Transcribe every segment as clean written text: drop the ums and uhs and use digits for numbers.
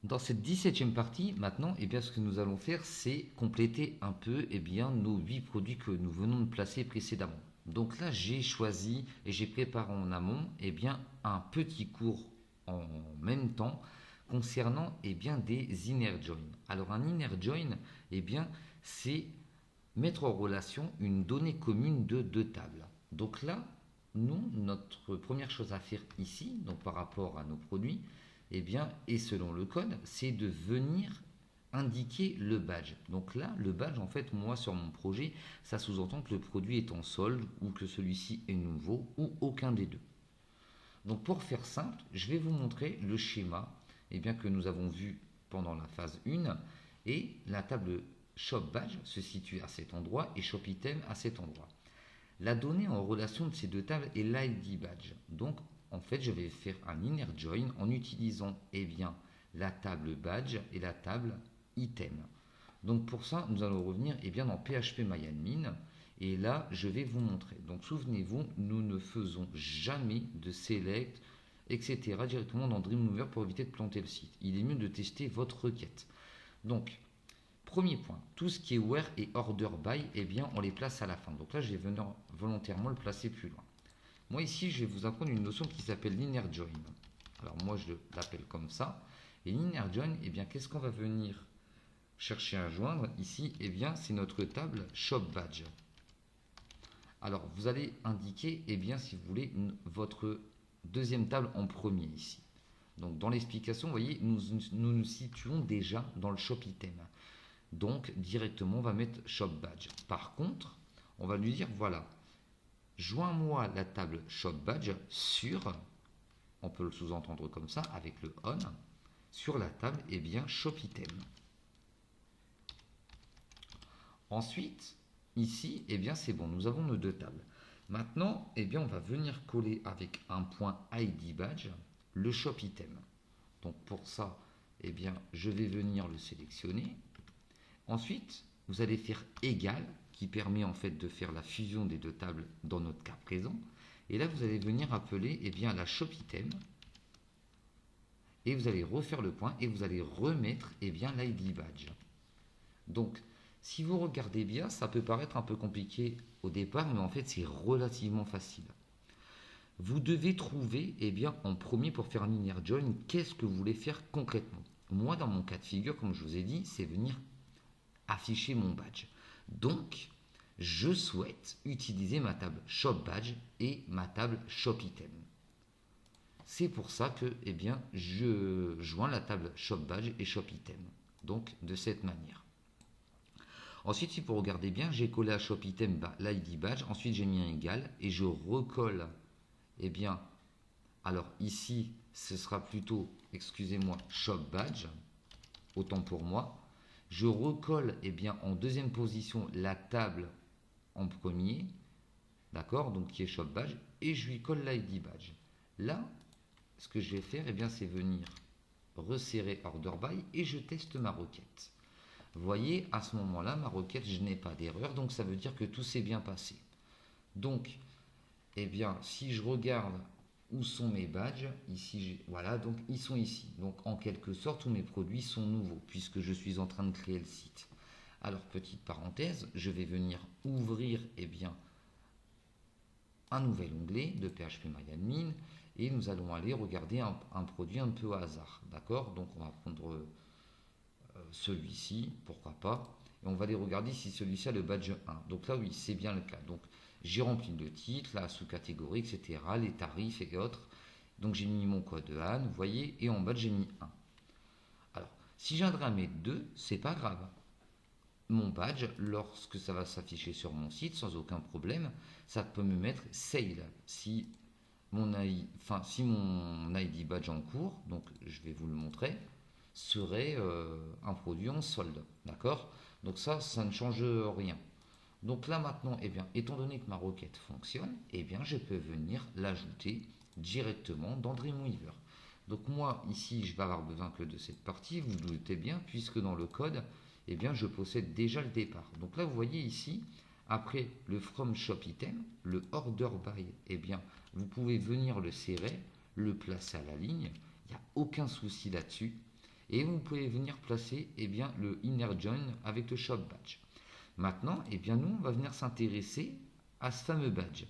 Dans cette 17e partie, maintenant, eh bien, ce que nous allons faire, c'est compléter un peu nos 8 produits que nous venons de placer précédemment. Donc là, j'ai choisi et j'ai préparé en amont un petit cours en même temps concernant des inner joins. Alors un inner join, c'est mettre en relation une donnée commune de deux tables. Donc là, nous, notre première chose à faire ici, donc par rapport à nos produits, et selon le code, c'est de venir indiquer le badge. Donc là, le badge, en fait, moi, sur mon projet, ça sous-entend que le produit est en solde ou que celui-ci est nouveau ou aucun des deux. Donc pour faire simple, je vais vous montrer le schéma que nous avons vu pendant la phase 1 et la table Shop Badge se situe à cet endroit et Shop Item à cet endroit. La donnée en relation de ces deux tables est l'ID Badge. Donc en fait, je vais faire un inner join en utilisant la table Badge et la table Item. Donc pour ça, nous allons revenir dans PHP et là, je vais vous montrer. Donc souvenez-vous, nous ne faisons jamais de select, etc. directement dans Dreamweaver pour éviter de planter le site. Il est mieux de tester votre requête. Donc, premier point, tout ce qui est where et order by, on les place à la fin. Donc là, je vais venir volontairement le placer plus loin. Moi ici, je vais vous apprendre une notion qui s'appelle l'inner join. Alors moi, je l'appelle comme ça. Et l'inner join, qu'est-ce qu'on va venir chercher à joindre ici? C'est notre table shop badge. Alors, vous allez indiquer, si vous voulez, votre deuxième table en premier ici. Donc, dans l'explication, vous voyez, nous situons déjà dans le shop item. Donc, directement, on va mettre shop badge. Par contre, on va lui dire, voilà, joins-moi la table shop badge sur, on peut le sous-entendre comme ça, avec le on, sur la table, shop item. Ensuite, ici, c'est bon, nous avons nos deux tables. Maintenant, on va venir coller avec un point ID badge le shop item. Donc pour ça, je vais venir le sélectionner. Ensuite, vous allez faire égal, qui permet en fait de faire la fusion des deux tables dans notre cas présent. Et là, vous allez venir appeler la shop item. Et vous allez refaire le point et vous allez remettre l'ID badge. Donc, si vous regardez bien, ça peut paraître un peu compliqué au départ, mais en fait, c'est relativement facile. Vous devez trouver, en premier pour faire un inner join, qu'est-ce que vous voulez faire concrètement. Moi, dans mon cas de figure, comme je vous ai dit, c'est venir afficher mon badge. Donc, je souhaite utiliser ma table shop badge et ma table shop item. C'est pour ça que, je joins la table shop badge et shop item. Donc, de cette manière. Ensuite, si vous regardez bien, j'ai collé à shop item l'ID badge. Ensuite, j'ai mis un égal et je recolle. Alors ici, ce sera plutôt, excusez-moi, shop badge. Autant pour moi. Je recolle en deuxième position la table en premier. D'accord, donc qui est shop badge. Et je lui colle l'ID badge. Là, ce que je vais faire, c'est venir resserrer order by et je teste ma requête. Vous voyez, à ce moment-là, ma requête, je n'ai pas d'erreur, donc ça veut dire que tout s'est bien passé. Donc, si je regarde où sont mes badges, ici, voilà, donc ils sont ici. Donc, en quelque sorte, tous mes produits sont nouveaux, puisque je suis en train de créer le site. Alors, petite parenthèse, je vais venir ouvrir, un nouvel onglet de PHPMyAdmin, et nous allons aller regarder un produit un peu au hasard, d'accord? Donc, on va prendre celui-ci, pourquoi pas. Et on va aller regarder si celui-ci a le badge 1. Donc là, oui, c'est bien le cas. Donc j'ai rempli le titre, la sous-catégorie, etc., les tarifs et autres. Donc j'ai mis mon code ANN, vous voyez, et en bas j'ai mis 1. Alors, si j'aimerais mettre 2, c'est pas grave. Mon badge, lorsque ça va s'afficher sur mon site, sans aucun problème, ça peut me mettre sale. Si mon ID badge en cours, donc je vais vous le montrer, serait un produit en solde. D'accord? Donc ça ne change rien. Donc là maintenant, étant donné que ma requête fonctionne, je peux venir l'ajouter directement dans Dreamweaver. Donc moi, ici, je vais avoir besoin que de cette partie, vous vous doutez bien, puisque dans le code, je possède déjà le départ. Donc là, vous voyez ici, après le from shop item, le order by, vous pouvez venir le serrer, le placer à la ligne, il n'y a aucun souci là-dessus. Et vous pouvez venir placer le inner join avec le shop badge. Maintenant, nous, on va venir s'intéresser à ce fameux badge.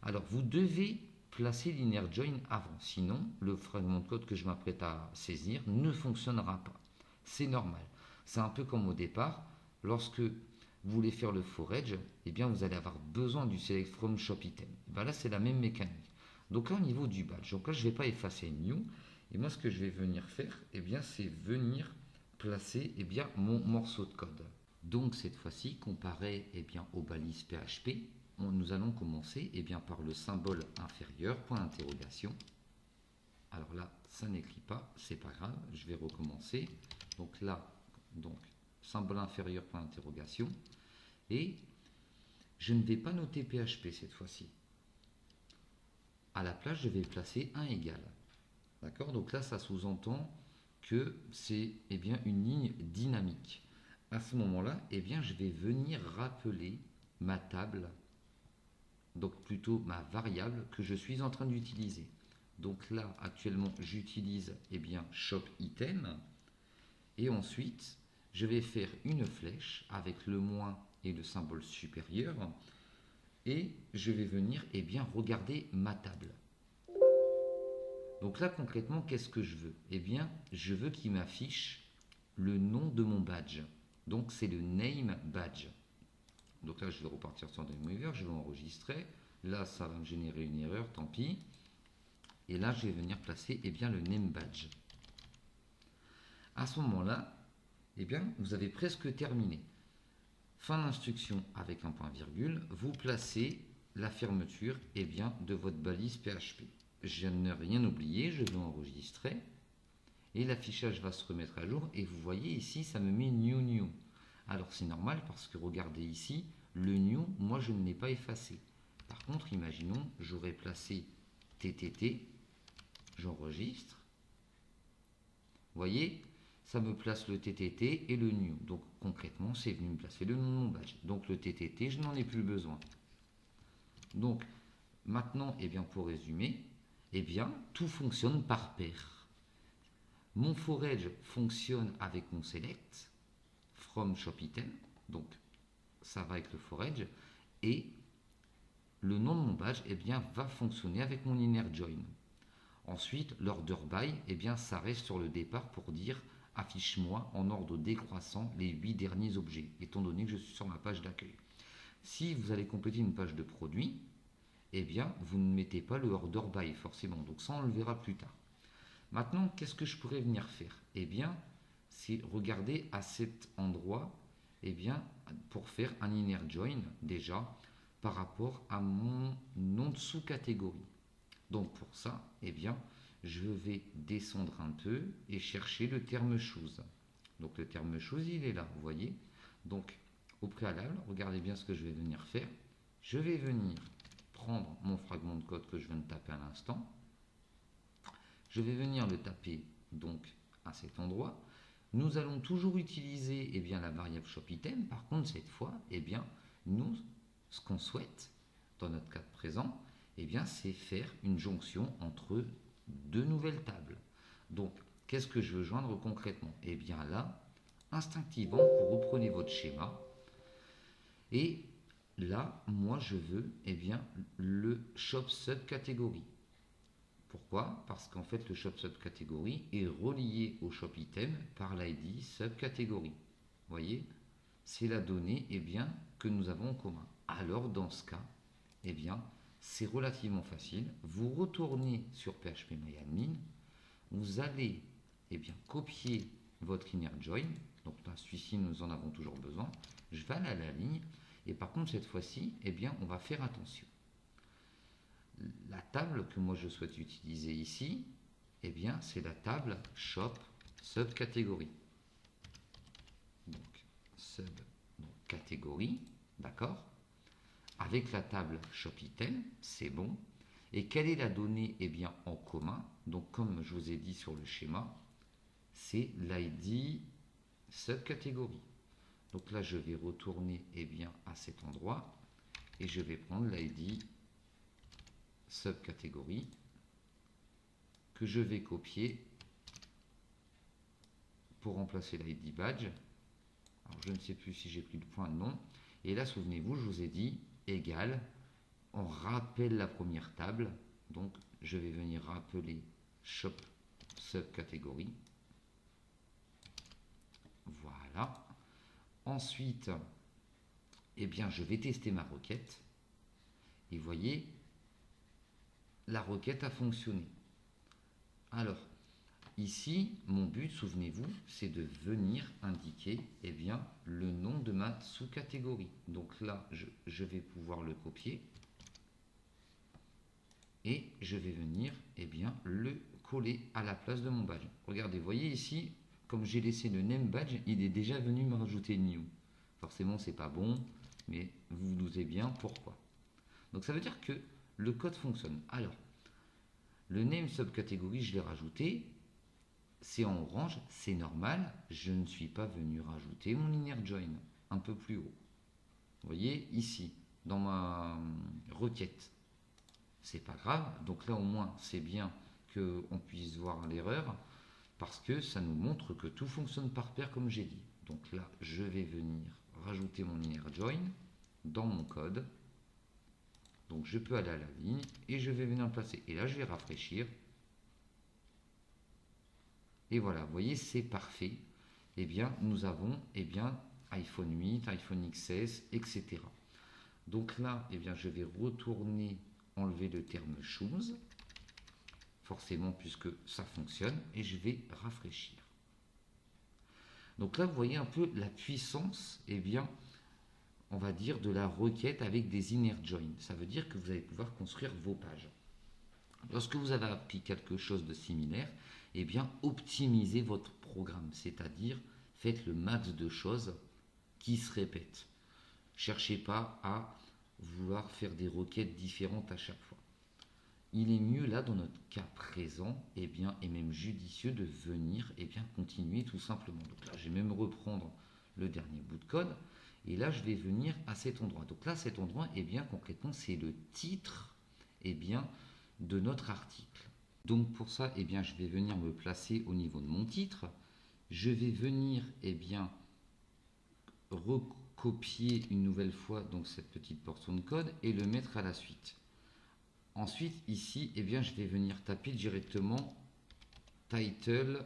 Alors, vous devez placer l'inner join avant, sinon le fragment de code que je m'apprête à saisir ne fonctionnera pas. C'est normal. C'est un peu comme au départ, lorsque vous voulez faire le forage, vous allez avoir besoin du select from shop item. Là, c'est la même mécanique. Donc là, au niveau du badge, donc là, je ne vais pas effacer new. Et moi, ce que je vais venir faire, c'est venir placer mon morceau de code. Donc cette fois-ci, comparé aux balises PHP, nous allons commencer par le symbole inférieur, point d'interrogation. Alors là, ça n'écrit pas, c'est pas grave, je vais recommencer. Donc là, symbole inférieur, point d'interrogation. Et je ne vais pas noter PHP cette fois-ci. À la place, je vais placer un égal. D'accord? Donc là, ça sous-entend que c'est une ligne dynamique. À ce moment-là, je vais venir rappeler ma table, donc plutôt ma variable que je suis en train d'utiliser. Donc là, actuellement, j'utilise shop item. Et ensuite, je vais faire une flèche avec le moins et le symbole supérieur. Et je vais venir regarder ma table. Donc là, concrètement, qu'est-ce que je veux? Je veux qu'il m'affiche le nom de mon badge. Donc, c'est le name badge. Donc là, je vais repartir sur Dreamweaver, je vais enregistrer. Là, ça va me générer une erreur, tant pis. Et là, je vais venir placer le name badge. À ce moment-là, vous avez presque terminé. Fin d'instruction avec un point virgule, vous placez la fermeture de votre balise PHP. Je n'ai rien oublié, je vais enregistrer. Et l'affichage va se remettre à jour. Et vous voyez ici, ça me met new. Alors c'est normal parce que regardez ici, le new, moi je ne l'ai pas effacé. Par contre, imaginons, j'aurais placé TTT, j'enregistre. Vous voyez, ça me place le TTT et le new. Donc concrètement, c'est venu me placer le nom de mon badge. Donc le TTT, je n'en ai plus besoin. Donc maintenant, pour résumer, tout fonctionne par paire. Mon forage fonctionne avec mon select from shop item, donc ça va avec le forage, et le nom de mon badge va fonctionner avec mon inner join. Ensuite, l'order by, ça reste sur le départ pour dire affiche-moi en ordre décroissant les 8 derniers objets, étant donné que je suis sur ma page d'accueil. Si vous allez compléter une page de produit, vous ne mettez pas le order by forcément, donc ça on le verra plus tard. Maintenant, qu'est-ce que je pourrais venir faire? C'est regarder à cet endroit, pour faire un inner join déjà par rapport à mon nom de sous-catégorie. Donc pour ça, je vais descendre un peu et chercher le terme chose. Donc le terme chose, il est là, vous voyez. Donc au préalable, regardez bien ce que je vais venir faire. Je vais venir prendre mon fragment de code que je viens de taper à l'instant. Je vais venir le taper donc à cet endroit. Nous allons toujours utiliser la variable shop item. Par contre, cette fois, nous, ce qu'on souhaite dans notre cas présent, c'est faire une jonction entre deux nouvelles tables. Donc, qu'est-ce que je veux joindre concrètement? Là, instinctivement, vous reprenez votre schéma et là, moi, je veux le shop subcatégorie. Pourquoi? Parce qu'en fait, le shop subcatégorie est relié au shop item par l'ID subcatégorie. Vous voyez? C'est la donnée que nous avons en commun. Alors, dans ce cas, c'est relativement facile. Vous retournez sur phpMyAdmin, vous allez copier votre inner join. Donc là, celui-ci, nous en avons toujours besoin. Je vais aller à la ligne. Et par contre, cette fois-ci, on va faire attention. La table que moi je souhaite utiliser ici, c'est la table shop subcatégorie. Donc, subcatégorie, d'accord? Avec la table shop item, c'est bon. Et quelle est la donnée en commun? Donc, comme je vous ai dit sur le schéma, c'est l'ID subcatégorie. Donc là, je vais retourner à cet endroit et je vais prendre l'ID subcatégorie que je vais copier pour remplacer l'ID badge. Alors, je ne sais plus si j'ai pris le point, non. Et là, souvenez-vous, je vous ai dit égal. On rappelle la première table. Donc, je vais venir rappeler shop subcatégorie. Voilà. Ensuite, eh bien, je vais tester ma requête. Et vous voyez, la requête a fonctionné. Alors, ici, mon but, souvenez-vous, c'est de venir indiquer eh bien, le nom de ma sous-catégorie. Donc là, je vais pouvoir le copier et je vais venir eh bien, le coller à la place de mon badge. Regardez, vous voyez ici, comme j'ai laissé le name badge, il est déjà venu me rajouter new. Forcément, c'est pas bon, mais vous vous doutez bien pourquoi. Donc ça veut dire que le code fonctionne. Alors, le name subcatégorie, je l'ai rajouté. C'est en orange, c'est normal. Je ne suis pas venu rajouter mon inner join un peu plus haut. Vous voyez ici, dans ma requête. C'est pas grave. Donc là, au moins, c'est bien qu'on puisse voir l'erreur parce que ça nous montre que tout fonctionne par paire comme j'ai dit. Donc là, je vais venir rajouter mon inner join dans mon code. Donc je peux aller à la ligne et je vais venir le placer. Et là, je vais rafraîchir. Et voilà, vous voyez, c'est parfait. Eh bien, nous avons iPhone 8, iPhone XS, etc. Donc là, eh bien, je vais retourner enlever le terme shoes, forcément puisque ça fonctionne, et je vais rafraîchir. Donc là, vous voyez un peu la puissance, eh bien, on va dire, de la requête avec des inner joins. Ça veut dire que vous allez pouvoir construire vos pages. Lorsque vous avez appris quelque chose de similaire, eh bien, optimisez votre programme, c'est-à-dire faites le max de choses qui se répètent. Cherchez pas à vouloir faire des requêtes différentes à chaque fois. Il est mieux là, dans notre cas présent, eh bien, et même judicieux de venir continuer tout simplement. Donc là, je vais même reprendre le dernier bout de code. Et là, je vais venir à cet endroit. Donc là, cet endroit, eh bien, concrètement, c'est le titre de notre article. Donc pour ça, eh bien, je vais venir me placer au niveau de mon titre. Je vais venir recopier une nouvelle fois donc, cette petite portion de code et le mettre à la suite. Ensuite, ici, eh bien, je vais venir taper directement title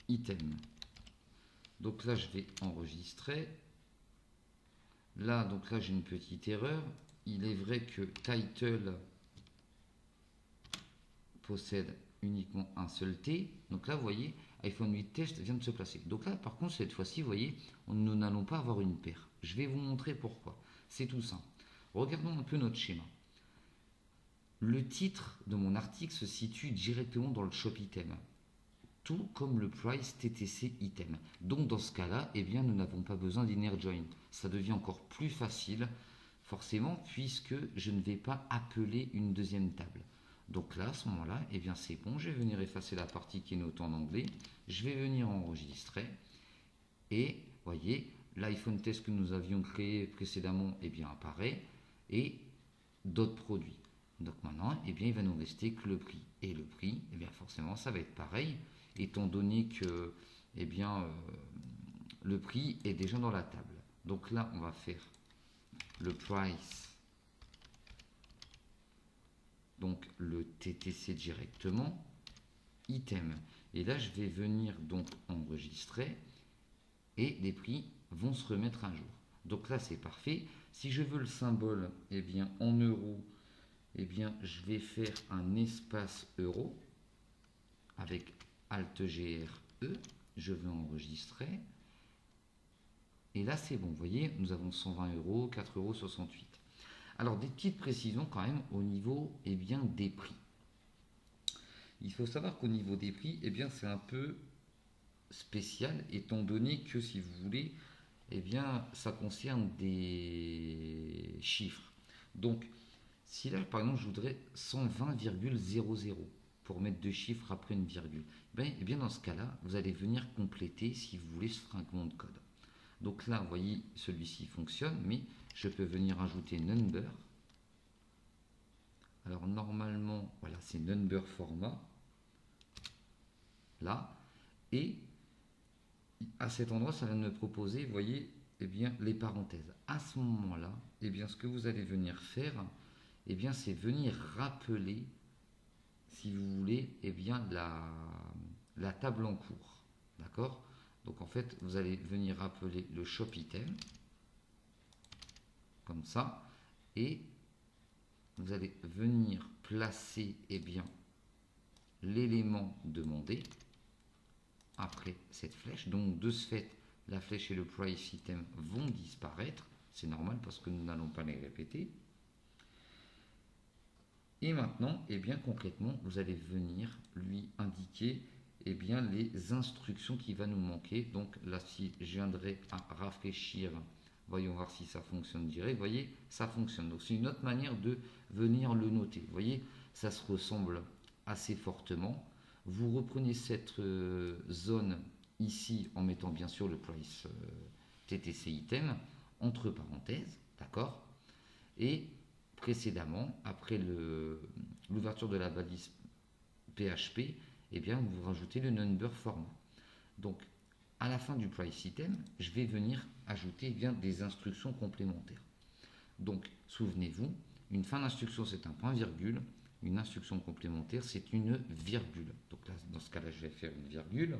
item. Donc là, je vais enregistrer. Là, j'ai une petite erreur. Il est vrai que title possède uniquement un seul T. Donc là, vous voyez, iPhone 8 test vient de se placer. Donc là, par contre, cette fois-ci, vous voyez, nous n'allons pas avoir une paire. Je vais vous montrer pourquoi. C'est tout simple. Regardons un peu notre schéma. Le titre de mon article se situe directement dans le shop item, tout comme le price TTC item. Donc dans ce cas-là, eh bien, nous n'avons pas besoin d'inner join. Ça devient encore plus facile, forcément, puisque je ne vais pas appeler une deuxième table. Donc là, à ce moment-là, eh bien, c'est bon. Je vais venir effacer la partie qui est notée en anglais. Je vais venir enregistrer. Et voyez, l'iPhone test que nous avions créé précédemment, eh bien, apparaît. Et d'autres produits. Donc maintenant, eh bien, il va nous rester que le prix. Et le prix, eh bien, forcément, ça va être pareil, étant donné que eh bien, le prix est déjà dans la table. Donc là, on va faire le price, donc le TTC directement, item. Et là, je vais venir donc enregistrer et les prix vont se remettre à jour. Donc là, c'est parfait. Si je veux le symbole, eh bien, en euros, eh bien, je vais faire un espace euro avec Alt GRE. Je vais enregistrer. Et là, c'est bon. Vous voyez, nous avons 120 euros, 4,68 euros. Alors, des petites précisions quand même au niveau eh bien, des prix. Il faut savoir qu'au niveau des prix, eh bien, c'est un peu spécial, étant donné que, si vous voulez, eh bien, ça concerne des chiffres. Donc, si là, par exemple, je voudrais 120,00 pour mettre deux chiffres après une virgule, eh bien dans ce cas-là, vous allez venir compléter, si vous voulez, ce fragment de code. Donc là, vous voyez, celui-ci fonctionne, mais je peux venir ajouter number. Alors normalement, voilà, c'est number format. là, et à cet endroit, ça va me proposer, vous voyez, eh bien, les parenthèses. À ce moment-là, eh bien, ce que vous allez venir faire, eh bien, c'est venir rappeler, si vous voulez, eh bien, la table en cours. D'accord? Donc, en fait, vous allez venir rappeler le shop item, comme ça, et vous allez venir placer, eh bien, l'élément demandé après cette flèche. Donc, de ce fait, la flèche et le price item vont disparaître. C'est normal parce que nous n'allons pas les répéter. Et maintenant, eh bien, concrètement, vous allez venir lui indiquer eh bien, les instructions qui vont nous manquer. Donc là, si je viendrai à rafraîchir, voyons voir si ça fonctionne direct. Vous voyez, ça fonctionne. Donc c'est une autre manière de venir le noter. Vous voyez, ça se ressemble assez fortement. Vous reprenez cette zone ici en mettant bien sûr le price TTC item entre parenthèses, d'accord? Et précédemment, après l'ouverture de la balise PHP, eh bien, vous rajoutez le number format. Donc, à la fin du price item, je vais venir ajouter eh bien, des instructions complémentaires. Donc, souvenez-vous, une fin d'instruction, c'est un point-virgule. Une instruction complémentaire, c'est une virgule. Donc là, dans ce cas-là, je vais faire une virgule.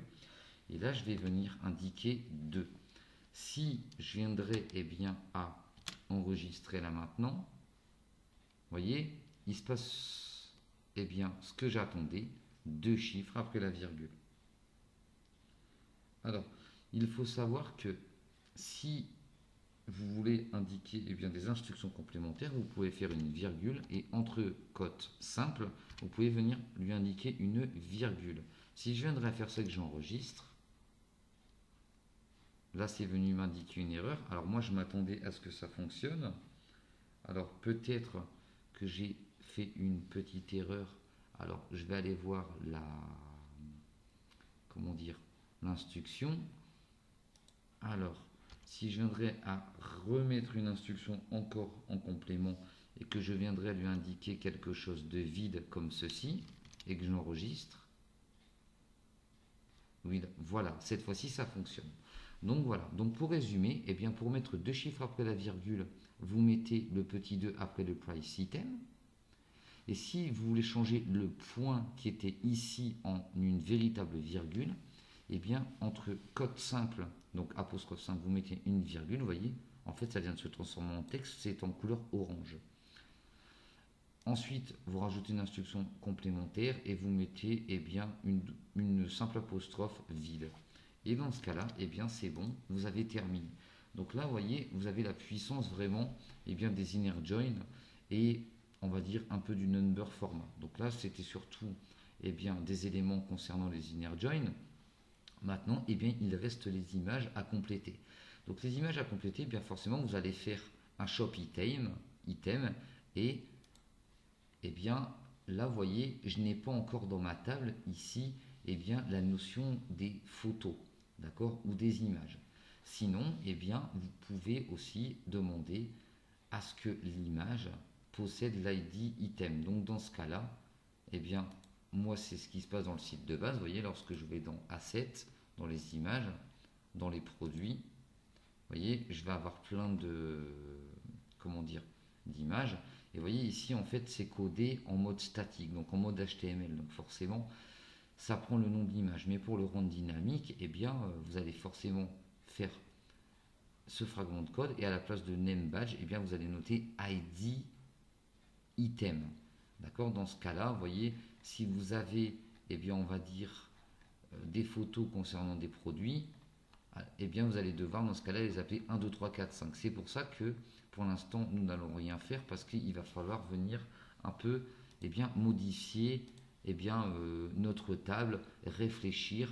Et là, je vais venir indiquer 2. Si je viendrais eh bien, à enregistrer là maintenant, vous voyez, il se passe eh bien, ce que j'attendais, 2 chiffres après la virgule. Alors, il faut savoir que si vous voulez indiquer eh bien, des instructions complémentaires, vous pouvez faire une virgule et entre cotes simples, vous pouvez venir lui indiquer une virgule. Si je viendrais à faire ça que j'enregistre, là c'est venu m'indiquer une erreur. Alors moi je m'attendais à ce que ça fonctionne. Alors peut-être que j'ai fait une petite erreur. Alors je vais aller voir comment dire, l'instruction. Alors, si je viendrais à remettre une instruction encore en complément et que je viendrais lui indiquer quelque chose de vide comme ceci et que j'enregistre, oui, voilà, cette fois-ci ça fonctionne. Donc voilà, donc pour résumer, eh bien pour mettre 2 chiffres après la virgule, vous mettez le petit 2 après le price item. Et si vous voulez changer le point qui était ici en une véritable virgule, eh bien entre code simple, donc apostrophe 5, vous mettez une virgule, vous voyez, en fait ça vient de se transformer en texte, c'est en couleur orange. Ensuite, vous rajoutez une instruction complémentaire et vous mettez eh bien, une simple apostrophe vide. Et dans ce cas-là, eh bien c'est bon, vous avez terminé. Donc là, vous voyez, vous avez la puissance vraiment eh bien, des inner join et on va dire un peu du number format. Donc là, c'était surtout eh bien, des éléments concernant les inner join. Maintenant, eh bien, il reste les images à compléter. Donc les images à compléter, eh bien forcément, vous allez faire un shop item et eh bien là, vous voyez, je n'ai pas encore dans ma table ici eh bien, la notion des photos, d'accord, ou des images. Sinon, eh bien, vous pouvez aussi demander à ce que l'image possède l'ID item. Donc dans ce cas-là, eh bien, moi c'est ce qui se passe dans le site de base. Vous voyez, lorsque je vais dans Assets, dans les images, dans les produits, vous voyez, je vais avoir plein de, comment dire, d'images. Et vous voyez ici, en fait, c'est codé en mode statique, donc en mode HTML. Donc forcément, ça prend le nom de l'image. Mais pour le rendre dynamique, eh bien, vous allez forcément faire ce fragment de code et à la place de name badge, eh bien, vous allez noter ID item. D'accord? Dans ce cas-là, vous voyez, si vous avez, eh bien, on va dire, des photos concernant des produits, eh bien, vous allez devoir, dans ce cas-là, les appeler 1, 2, 3, 4, 5. C'est pour ça que, pour l'instant, nous n'allons rien faire parce qu'il va falloir venir un peu, eh bien, modifier, eh bien, notre table, réfléchir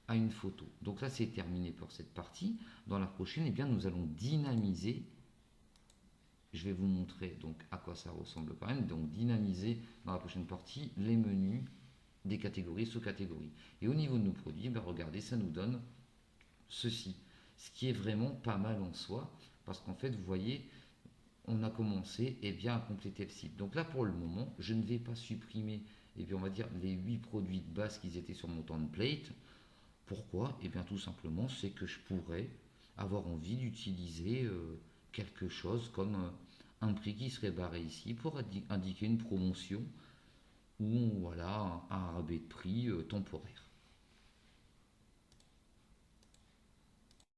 à une photo. Donc là, c'est terminé pour cette partie. Dans la prochaine, eh bien, nous allons dynamiser. Je vais vous montrer donc à quoi ça ressemble quand même. Donc dynamiser dans la prochaine partie les menus des catégories, sous-catégories. Et au niveau de nos produits, ben regardez, ça nous donne ceci. Ce qui est vraiment pas mal en soi, parce qu'en fait, vous voyez, on a commencé eh bien, à compléter le site. Donc là, pour le moment, je ne vais pas supprimer et bien on va dire les 8 produits de base qui étaient sur mon template. Pourquoi? Et bien tout simplement, c'est que je pourrais avoir envie d'utiliser quelque chose comme un prix qui serait barré ici pour indiquer une promotion ou voilà un rabais de prix temporaire.